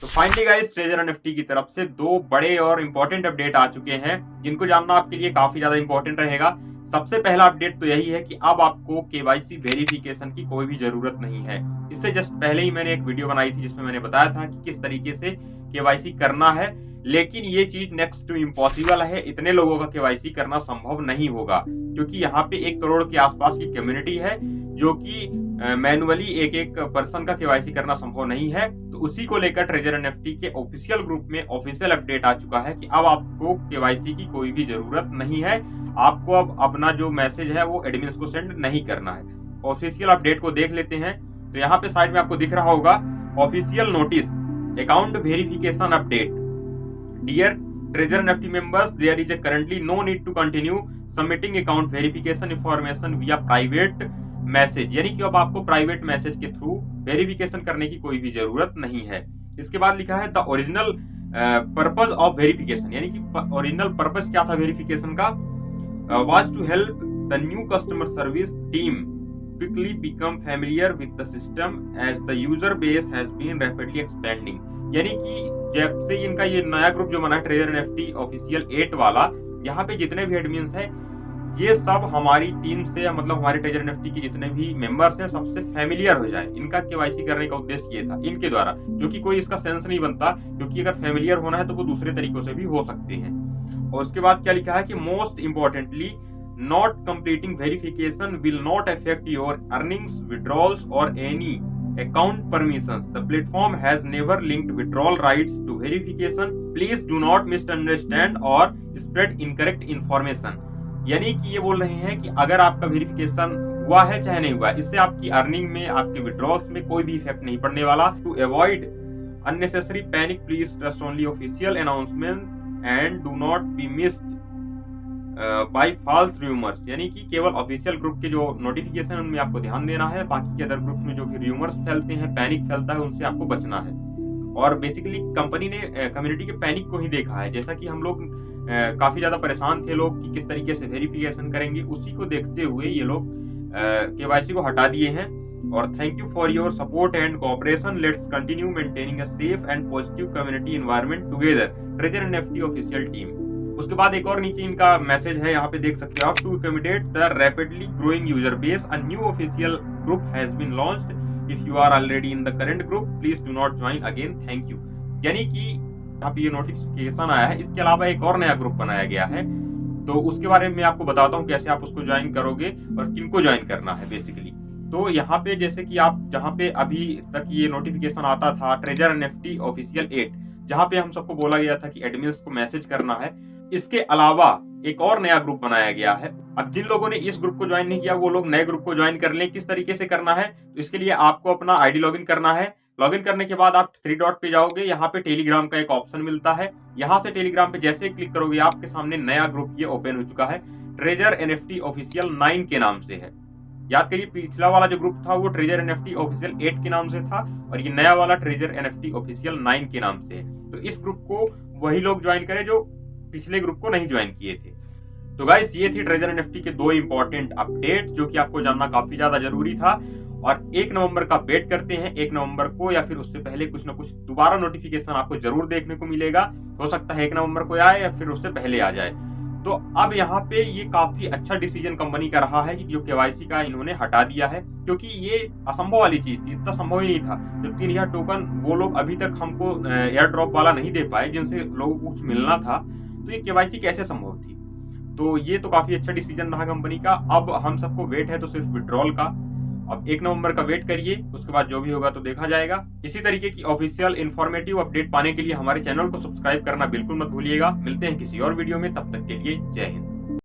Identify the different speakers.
Speaker 1: तो finally guys treasure NFT की तरफ से दो बड़े और इंपॉर्टेंट अपडेट आ चुके हैं जिनको जानना आपके लिए काफी ज्यादा इंपॉर्टेंट रहेगा। सबसे पहला अपडेट तो यही है कि अब आपको केवाईसी वेरिफिकेशन की कोई भी जरूरत नहीं है। इससे जस्ट पहले ही मैंने एक वीडियो बनाई थी जिसमें मैंने बताया था कि किस तरीके से केवाईसी करना है, लेकिन ये चीज नेक्स्ट टू इम्पॉसिबल है। इतने लोगों का केवाईसी करना संभव नहीं होगा क्योंकि यहाँ पे 1 करोड़ के आसपास की कम्युनिटी है जो कि मैनुअली एक एक पर्सन का केवाईसी करना संभव नहीं है। तो उसी को लेकर ट्रेजर एनएफटी के ऑफिशियल ग्रुप में ऑफिशियल अपडेट आ चुका है कि अब आपको केवाईसी की कोई भी जरूरत नहीं है। आपको अब अपना जो मैसेज है वो एडमिन्स को सेंड नहीं करना है। ऑफिशियल अपडेट को देख लेते हैं। तो यहाँ पे साइड में आपको दिख रहा होगा official notice account verification update. Dear Treasury NFT members, there is currently no need to continue submitting account verification information via private message। यानी कि अब आपको प्राइवेट मैसेज के थ्रू वेरिफिकेशन करने की कोई भी जरूरत नहीं है। इसके बाद लिखा है the original purpose of verification, यानी कि ओरिजिनल पर्पज क्या था वेरिफिकेशन का, was to help the new customer service team quickly become familiar with the system as the user base has been rapidly expanding। यानी कि जब से इनका ये नया ग्रुप जो बना है ट्रेजर एनएफटी ऑफिशियल 8 वाला, यहाँ पे जितने भी एडमिन्स हैं ये सब हमारी टीम से, मतलब हमारे ट्रेजर एनएफटी के जितने भी मेंबर्स हैं सबसे फैमिलियर हो जाए। इनका केवाईसी करने का उद्देश्य ये था इनके द्वारा, जो कि कोई इसका सेंस नहीं बनता क्योंकि अगर फैमिलियर होना है तो वो दूसरे तरीकों से भी हो सकते हैं। और उसके बाद क्या लिखा है कि most importantly not completing verification will not affect your earnings, withdrawals or any account permissions. The platform has never linked withdrawal rights to verification. Please do not misunderstand or spread incorrect information। यानी कि ये बोल रहे हैं कि अगर आपका verification हुआ है चाहे नहीं हुआ है, इससे आपकी अर्निंग में, आपके विड्रॉल्स में कोई भी इफेक्ट नहीं पड़ने वाला। To avoid unnecessary panic, please trust only official announcement and do not be missed by false rumours. यानी कि केवल ऑफिशियल ग्रुप के जो नोटिफिकेशन है उनमें आपको ध्यान देना है। बाकी के अदर ग्रुप में जो भी रूमर्स फैलते हैं, पैनिक फैलता है, उनसे आपको बचना है। और बेसिकली कंपनी ने कम्युनिटी के पैनिक को ही देखा है। जैसा कि हम लोग काफी ज्यादा परेशान थे लोग कि किस तरीके से वेरिफिकेशन करेंगे, उसी को देखते हुए ये लोग केवाईसी को हटा दिए हैं। और thank you for your support and cooperation. Let's continue maintaining a safe and positive community environment together, treasure NFT official team. उसके बाद एक और नीचे इनका मैसेज है, यहाँ पे देख सकते हो आप, to accommodate the rapidly growing user base a new official group has been launched. If you are already in the current group please do not join again, thank you. यानी कि यहाँ पे ये नोटिफिकेशन आया है। इसके अलावा एक और नया ग्रुप बनाया गया है, तो उसके बारे में आपको बताता हूँ कैसे आप उसको ज्वाइन करोगे और किनको ज्वाइन करना है बेसिकली। तो यहाँ पे जैसे कि आप जहाँ पे अभी तक ये नोटिफिकेशन आता था ट्रेजर एनएफटी ऑफिशियल 8, जहाँ पे हम सबको बोला गया था कि एडमिन्स को मैसेज करना है, इसके अलावा एक और नया ग्रुप बनाया गया है। अब जिन लोगों ने इस ग्रुप को ज्वाइन नहीं किया वो लोग नए ग्रुप को ज्वाइन कर लें। किस तरीके से करना है, तो इसके लिए आपको अपना आईडी लॉगिन करना है। लॉगिन करने के बाद आप 3 डॉट पे जाओगे, यहाँ पे टेलीग्राम का एक ऑप्शन मिलता है। यहाँ से टेलीग्राम पे जैसे क्लिक करोगे आपके सामने नया ग्रुप ये ओपन हो चुका है, ट्रेजर एनएफटी ऑफिशियल 9 के नाम से है। याद करिए पिछला वाला जो ग्रुप था वो ट्रेजर एनएफटी ऑफिशियल 8 के नाम से था और ये नया वाला ट्रेजर एनएफटी ऑफिशियल 9 के नाम से है। तो इस ग्रुप को वही लोग ज्वाइन करें जो पिछले ग्रुप को नहीं ज्वाइन किए थे। तो गाइस ये थी ट्रेजर एनएफटी के 2 इंपॉर्टेंट अपडेट जो कि आपको जानना काफी ज्यादा जरूरी था। और 1 नवंबर का वेट करते हैं, 1 नवंबर को या फिर उससे पहले कुछ ना कुछ दोबारा नोटिफिकेशन आपको जरूर देखने को मिलेगा। हो सकता है 1 नवंबर को आए या फिर उससे पहले आ जाए। तो अब यहाँ पे ये काफी अच्छा डिसीजन कंपनी का रहा है कि जो केवाईसी का इन्होंने हटा दिया है, क्योंकि ये असंभव वाली चीज थी, इतना संभव ही नहीं था। जब 3000 टोकन वो लोग अभी तक हमको एयर ड्रॉप वाला नहीं दे पाए जिनसे लोगों को कुछ मिलना था, तो ये केवाईसी कैसे संभव थी। तो ये तो काफी अच्छा डिसीजन रहा कंपनी का। अब हम सबको वेट है तो सिर्फ विड्रॉल का। अब 1 नवंबर का वेट करिए, उसके बाद जो भी होगा तो देखा जाएगा। इसी तरीके की ऑफिशियल इन्फॉर्मेटिव अपडेट पाने के लिए हमारे चैनल को सब्सक्राइब करना बिल्कुल मत भूलिएगा। मिलते हैं किसी और वीडियो में, तब तक के लिए जय हिंद।